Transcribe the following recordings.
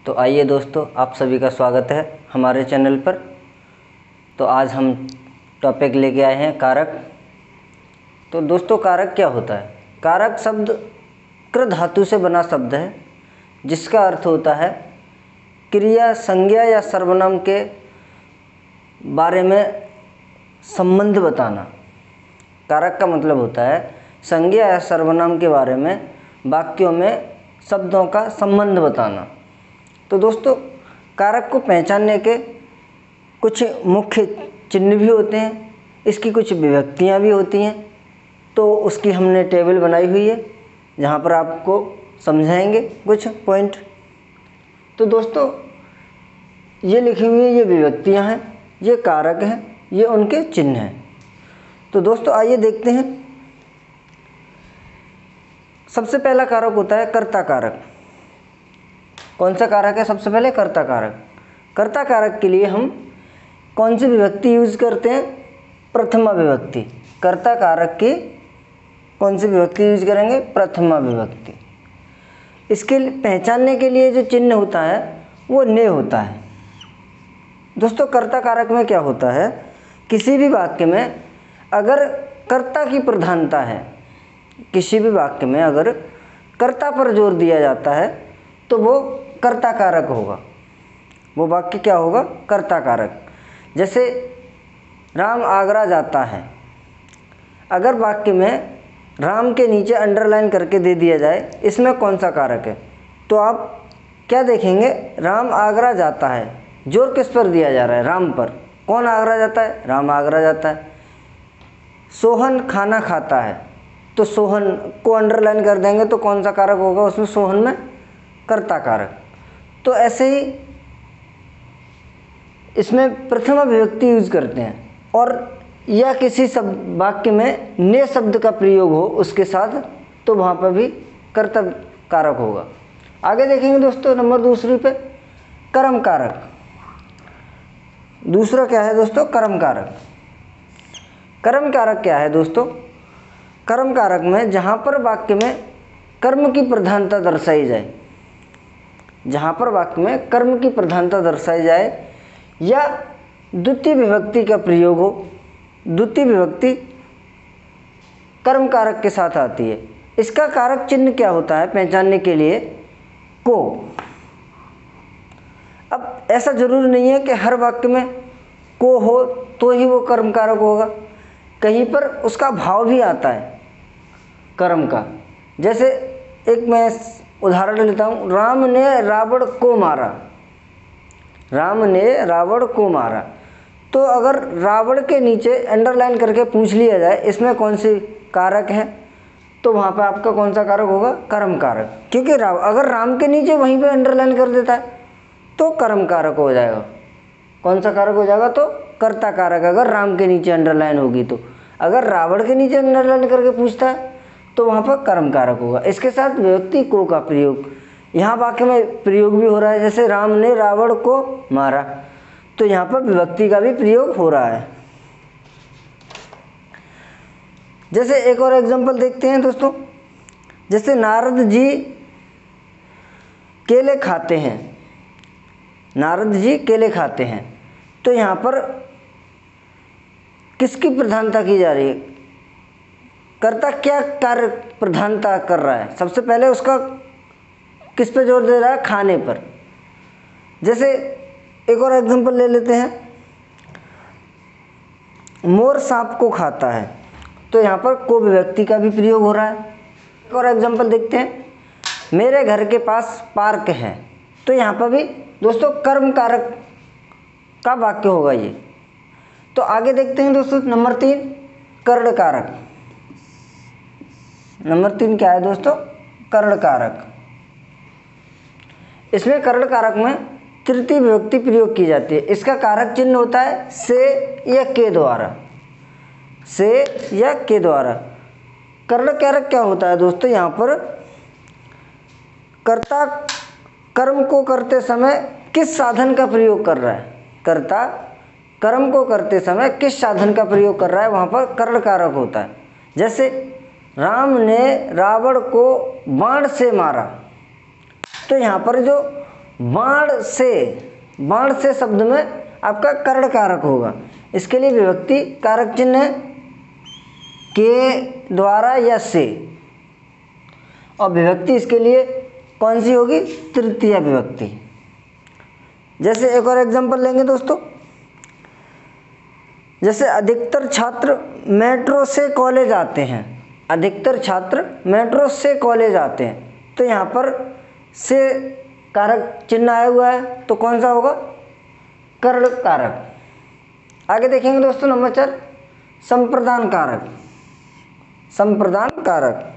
तो आइए दोस्तों, आप सभी का स्वागत है हमारे चैनल पर। तो आज हम टॉपिक लेके आए हैं कारक। तो दोस्तों, कारक क्या होता है? कारक शब्द कृ धातु से बना शब्द है, जिसका अर्थ होता है क्रिया, संज्ञा या सर्वनाम के बारे में संबंध बताना। कारक का मतलब होता है संज्ञा या सर्वनाम के बारे में वाक्यों में शब्दों का संबंध बताना। तो दोस्तों, कारक को पहचानने के कुछ मुख्य चिन्ह भी होते हैं, इसकी कुछ विभक्तियाँ भी होती हैं। तो उसकी हमने टेबल बनाई हुई है, जहाँ पर आपको समझाएंगे कुछ पॉइंट। तो दोस्तों, ये लिखी हुई ये विभक्तियाँ हैं, ये कारक हैं, ये उनके चिन्ह हैं। तो दोस्तों आइए देखते हैं। सबसे पहला कारक होता है कर्ता कारक। कौन सा कारक है? सबसे पहले कर्ता कारक। कर्ता कारक के लिए हम कौन सी विभक्ति यूज करते हैं? प्रथमा विभक्ति। कर्ता कारक की कौन सी विभक्ति यूज करेंगे? प्रथमा विभक्ति। इसके पहचानने के लिए जो चिन्ह होता है वो ने होता है। दोस्तों, कर्ता कारक में क्या होता है? किसी भी वाक्य में अगर कर्ता की प्रधानता है, किसी भी वाक्य में अगर कर्ता पर जोर दिया जाता है तो वो कर्ता कारक होगा। वो वाक्य क्या होगा? कर्ता कारक। जैसे राम आगरा जाता है, अगर वाक्य में राम के नीचे अंडरलाइन करके दे दिया जाए, इसमें कौन सा कारक है? तो आप क्या देखेंगे? राम आगरा जाता है। जोर किस पर दिया जा रहा है? राम पर। कौन आगरा जाता है? राम आगरा जाता है। सोहन खाना खाता है, तो सोहन को अंडरलाइन कर देंगे तो कौन सा कारक होगा उसमें? सोहन में कर्ता कारक। तो ऐसे ही इसमें प्रथमा विभक्ति यूज करते हैं, और या किसी शब्द वाक्य में ने शब्द का प्रयोग हो उसके साथ, तो वहाँ पर भी कर्ता कारक होगा। आगे देखेंगे दोस्तों, नंबर दूसरी पे कर्म कारक। दूसरा क्या है दोस्तों? कर्म कारक। कर्म कारक क्या है दोस्तों? कर्म कारक में जहाँ पर वाक्य में कर्म की प्रधानता दर्शाई जाए, जहाँ पर वाक्य में कर्म की प्रधानता दर्शाई जाए या द्वितीय विभक्ति का प्रयोग हो। द्वितीय विभक्ति कर्म कारक के साथ आती है। इसका कारक चिन्ह क्या होता है पहचानने के लिए? को। अब ऐसा जरूरी नहीं है कि हर वाक्य में को हो तो ही वो कर्म कारक होगा। कहीं पर उसका भाव भी आता है कर्म का। जैसे एक मैं उदाहरण लेता हूँ, राम ने रावण को मारा। राम ने रावण को मारा, तो अगर रावण के नीचे अंडरलाइन करके पूछ लिया जाए इसमें कौन सी कारक है, तो वहाँ पे आपका कौन सा कारक होगा? कर्म कारक। क्योंकि अगर राम के नीचे वहीं पे अंडरलाइन कर देता है तो कर्म कारक हो जाएगा। कौन सा कारक हो जाएगा? तो कर्ता कारक, अगर राम के नीचे अंडरलाइन होगी तो। अगर रावण के नीचे अंडरलाइन करके पूछता है तो वहाँ पर कर्म कारक होगा। इसके साथ विभक्ति को का प्रयोग यहाँ वाक्य में प्रयोग भी हो रहा है। जैसे राम ने रावण को मारा, तो यहाँ पर विभक्ति का भी प्रयोग हो रहा है। जैसे एक और एग्जांपल देखते हैं दोस्तों। जैसे नारद जी केले खाते हैं। नारद जी केले खाते हैं, तो यहाँ पर किसकी प्रधानता की जा रही है? कर्ता क्या कार्य प्रधानता कर रहा है? सबसे पहले उसका किस पे जोर दे रहा है? खाने पर। जैसे एक और एग्जांपल ले लेते हैं, मोर सांप को खाता है, तो यहाँ पर को विभक्ति का भी प्रयोग हो रहा है। एक और एग्जांपल देखते हैं, मेरे घर के पास पार्क है, तो यहाँ पर भी दोस्तों कर्म कारक का वाक्य होगा ये। तो आगे देखते हैं दोस्तों, नंबर 3 कर्ण कारक। नंबर 3 क्या है दोस्तों? कर्ण कारक। इसमें कर्ण कारक में तृतीय विभक्ति प्रयोग की जाती है। इसका कारक चिन्ह होता है से या के द्वारा। से या के द्वारा। कर्ण कारक क्या होता है दोस्तों? यहाँ पर कर्ता कर्म को करते समय किस साधन का प्रयोग कर रहा है? कर्ता कर्म को करते समय किस साधन का प्रयोग कर रहा है, वहाँ पर कर्ण कारक होता है। जैसे राम ने रावण को बाण से मारा, तो यहाँ पर जो बाण से शब्द में आपका कर्ण कारक होगा। इसके लिए विभक्ति कारक चिन्ह है के द्वारा या से, और विभक्ति इसके लिए कौन सी होगी? तृतीया विभक्ति। जैसे एक और एग्जांपल लेंगे दोस्तों, जैसे अधिकतर छात्र मेट्रो से कॉलेज आते हैं। अधिकतर छात्र मेट्रो से कॉलेज आते हैं, तो यहाँ पर से कारक चिन्ह आया हुआ है, तो कौन सा होगा? कर्ण कारक। आगे देखेंगे दोस्तों नंबर 4, संप्रदान कारक। संप्रदान कारक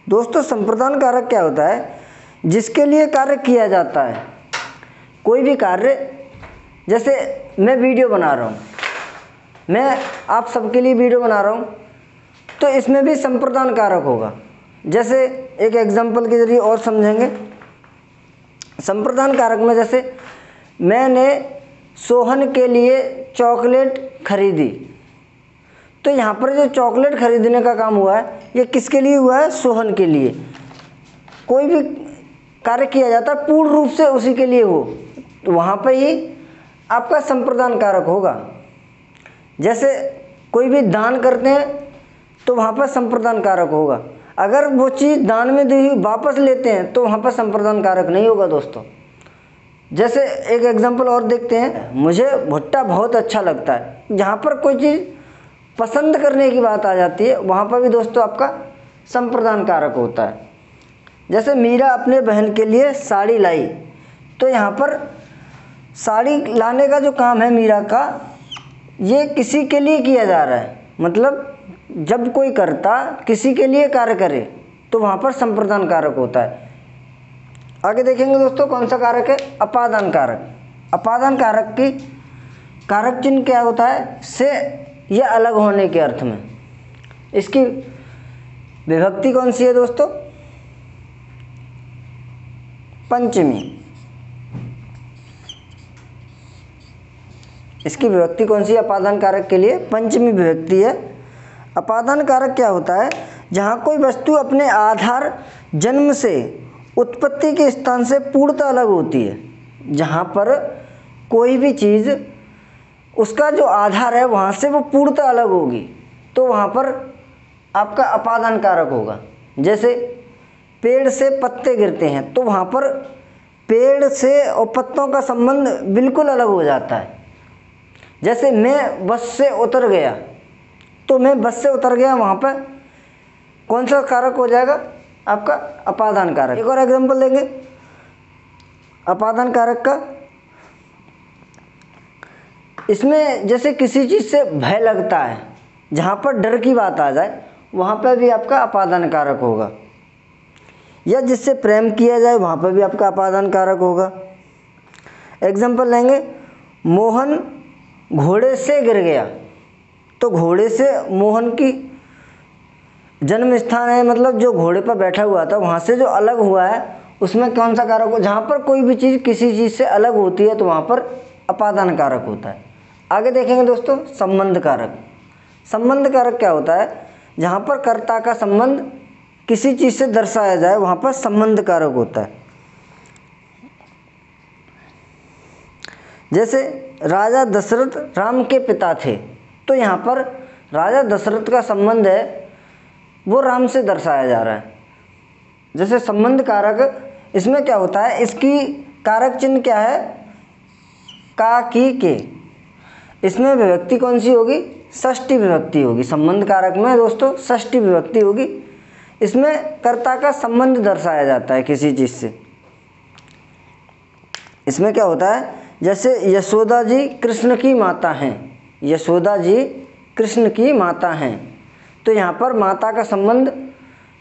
दोस्तों, संप्रदान कारक क्या होता है? जिसके लिए कार्य किया जाता है। कोई भी कार्य, जैसे मैं वीडियो बना रहा हूँ, मैं आप सबके लिए वीडियो बना रहा हूँ, तो इसमें भी संप्रदान कारक होगा। जैसे एक एग्जांपल के जरिए और समझेंगे। संप्रदान कारक में जैसे मैंने सोहन के लिए चॉकलेट खरीदी, तो यहाँ पर जो चॉकलेट खरीदने का काम हुआ है, ये किसके लिए हुआ है? सोहन के लिए। कोई भी कार्य किया जाता है पूर्ण रूप से उसी के लिए हो, तो वहाँ पर ही आपका संप्रदान कारक होगा। जैसे कोई भी दान करते हैं, तो वहाँ पर संप्रदान कारक होगा। अगर वो चीज़ दान में दी हुई वापस लेते हैं, तो वहाँ पर संप्रदान कारक नहीं होगा दोस्तों। जैसे एक एग्जांपल और देखते हैं, मुझे भुट्टा बहुत अच्छा लगता है। जहाँ पर कोई चीज़ पसंद करने की बात आ जाती है, वहाँ पर भी दोस्तों आपका संप्रदान कारक होता है। जैसे मीरा अपने बहन के लिए साड़ी लाई, तो यहाँ पर साड़ी लाने का जो काम है मीरा का, ये किसी के लिए किया जा रहा है। मतलब जब कोई कर्ता किसी के लिए कार्य करे, तो वहाँ पर संप्रदान कारक होता है। आगे देखेंगे दोस्तों कौन सा कारक है? अपादान कारक। अपादान कारक की कारक चिन्ह क्या होता है? से या अलग होने के अर्थ में। इसकी विभक्ति कौन सी है दोस्तों? पंचमी। इसकी विभक्ति कौन सी है? अपादान कारक के लिए पंचमी विभक्ति है। अपादान कारक क्या होता है? जहाँ कोई वस्तु अपने आधार जन्म से उत्पत्ति के स्थान से पूर्णतः अलग होती है। जहाँ पर कोई भी चीज़, उसका जो आधार है वहाँ से वो पूर्णतः अलग होगी, तो वहाँ पर आपका अपादान कारक होगा। जैसे पेड़ से पत्ते गिरते हैं, तो वहाँ पर पेड़ से और पत्तों का संबंध बिल्कुल अलग हो जाता है। जैसे मैं बस से उतर गया, तो मैं बस से उतर गया, वहाँ पर कौन सा कारक हो जाएगा? आपका अपादान कारक। एक और एग्जांपल देंगे अपादान कारक का। इसमें जैसे किसी चीज़ से भय लगता है, जहाँ पर डर की बात आ जाए, वहाँ पर भी आपका अपादान कारक होगा। या जिससे प्रेम किया जाए, वहाँ पर भी आपका अपादान कारक होगा। एग्जांपल लेंगे, मोहन घोड़े से गिर गया, तो घोड़े से मोहन की जन्म स्थान है, मतलब जो घोड़े पर बैठा हुआ था वहाँ से जो अलग हुआ है, उसमें कौन सा कारक हो? जहाँ पर कोई भी चीज़ किसी चीज़ से अलग होती है, तो वहाँ पर अपादान कारक होता है। आगे देखेंगे दोस्तों संबंध कारक। संबंध कारक क्या होता है? जहाँ पर कर्ता का संबंध किसी चीज़ से दर्शाया जाए, वहाँ पर संबंध कारक होता है। जैसे राजा दशरथ राम के पिता थे, तो यहाँ पर राजा दशरथ का संबंध है वो राम से दर्शाया जा रहा है। जैसे संबंध कारक, इसमें क्या होता है? इसकी कारक चिन्ह क्या है? का, की, के। इसमें विभक्ति कौन सी होगी? षष्ठी विभक्ति होगी। संबंध कारक में दोस्तों षष्ठी विभक्ति होगी। इसमें कर्ता का संबंध दर्शाया जाता है किसी चीज़ से। इसमें क्या होता है? जैसे यशोदा जी कृष्ण की माता हैं, यशोदा जी कृष्ण की माता हैं, तो यहाँ पर माता का संबंध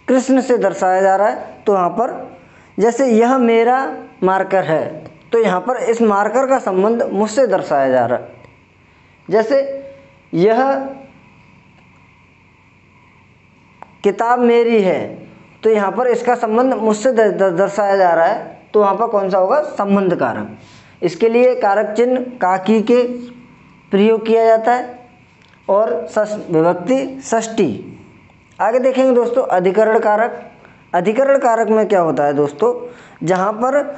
कृष्ण से दर्शाया जा रहा है। तो यहाँ पर जैसे यह मेरा मार्कर है, तो यहाँ पर इस मार्कर का संबंध मुझसे दर्शाया जा रहा है। जैसे यह किताब मेरी है, तो यहाँ पर इसका संबंध मुझसे दर्शाया जा रहा है, तो वहाँ पर कौन सा होगा? संबंध कारक। इसके लिए कारक चिन्ह का, की के प्रयोग किया जाता है और विभक्ति षष्ठी। आगे देखेंगे दोस्तों अधिकरण कारक। अधिकरण कारक में क्या होता है दोस्तों? जहाँ पर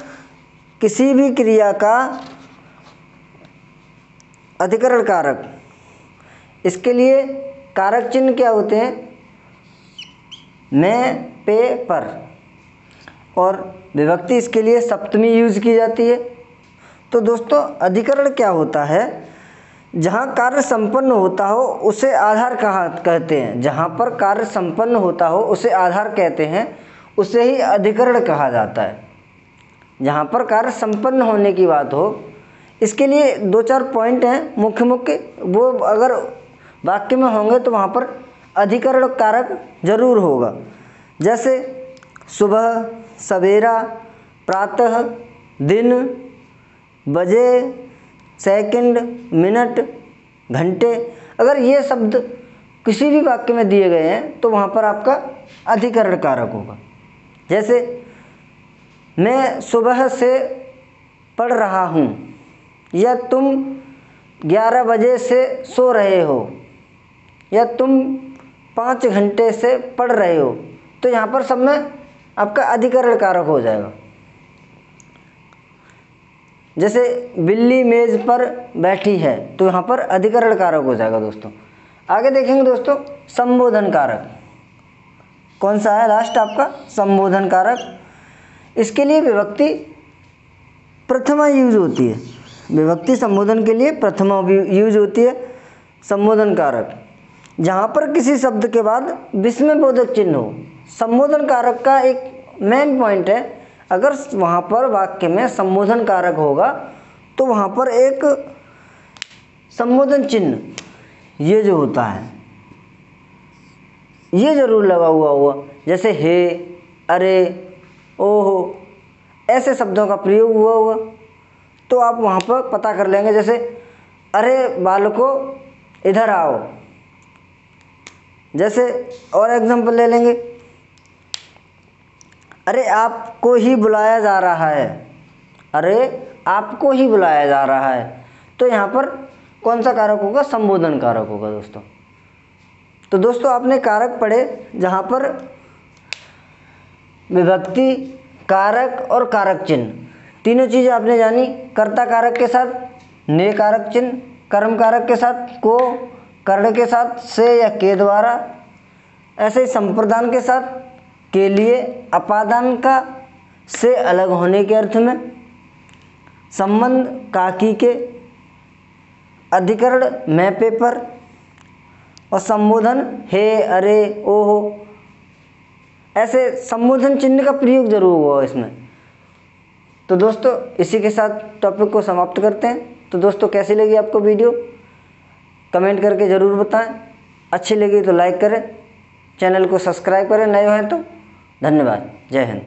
किसी भी क्रिया का अधिकरण कारक, इसके लिए कारक चिन्ह क्या होते हैं? मैं, पे, पर, और विभक्ति इसके लिए सप्तमी यूज की जाती है। तो दोस्तों अधिकरण क्या होता है? जहाँ कार्य संपन्न होता हो उसे आधार कहते हैं। जहाँ पर कार्य संपन्न होता हो उसे आधार कहते हैं, उसे ही अधिकरण कहा जाता है। जहाँ पर कार्य संपन्न होने की बात हो, इसके लिए 2-4 पॉइंट हैं मुख्य मुख्य, वो अगर वाक्य में होंगे तो वहाँ पर अधिकरण कारक जरूर होगा। जैसे सुबह, सवेरा, प्रातः, दिन, बजे, सेकंड, मिनट, घंटे, अगर ये शब्द किसी भी वाक्य में दिए गए हैं तो वहाँ पर आपका अधिकरण कारक होगा। जैसे मैं सुबह से पढ़ रहा हूँ, या तुम 11 बजे से सो रहे हो, या तुम 5 घंटे से पढ़ रहे हो, तो यहाँ पर सब में आपका अधिकरण कारक हो जाएगा। जैसे बिल्ली मेज पर बैठी है, तो यहाँ पर अधिकरण कारक हो जाएगा दोस्तों। आगे देखेंगे दोस्तों संबोधन कारक। कौन सा है लास्ट आपका? संबोधन कारक। इसके लिए विभक्ति प्रथमा यूज होती है। विभक्ति संबोधन के लिए प्रथमा यूज होती है। संबोधन कारक जहाँ पर किसी शब्द के बाद विस्मयबोधक चिन्ह हो। संबोधन कारक का एक मेन पॉइंट है, अगर वहाँ पर वाक्य में संबोधन कारक होगा तो वहाँ पर एक संबोधन चिन्ह ये जो होता है ये जरूर लगा हुआ होगा। जैसे हे, अरे, ओहो, ऐसे शब्दों का प्रयोग हुआ होगा तो आप वहाँ पर पता कर लेंगे। जैसे अरे बालकों इधर आओ, जैसे और एग्जांपल ले लेंगे, अरे आपको ही बुलाया जा रहा है, अरे आपको ही बुलाया जा रहा है, तो यहाँ पर कौन सा कारक होगा? संबोधन कारक होगा दोस्तों। तो दोस्तों आपने कारक पढ़े, जहाँ पर विभक्ति, कारक और कारक चिन्ह तीनों चीज़ें आपने जानी। कर्ता कारक के साथ ने कारक चिन्ह, कर्म कारक के साथ को, कर्ण के साथ से या के द्वारा, ऐसे ही संप्रदान के साथ के लिए, अपादान का से अलग होने के अर्थ में, संबंध काकी के, अधिकरण मैं, पेपर, और संबोधन हे, अरे, ओहो, ऐसे संबोधन चिन्ह का प्रयोग जरूर हुआ इसमें। तो दोस्तों इसी के साथ टॉपिक को समाप्त करते हैं। तो दोस्तों कैसी लगी आपको वीडियो कमेंट करके ज़रूर बताएं। अच्छी लगी तो लाइक करें, चैनल को सब्सक्राइब करें नए हैं तो। धन्यवाद। जय हिंद।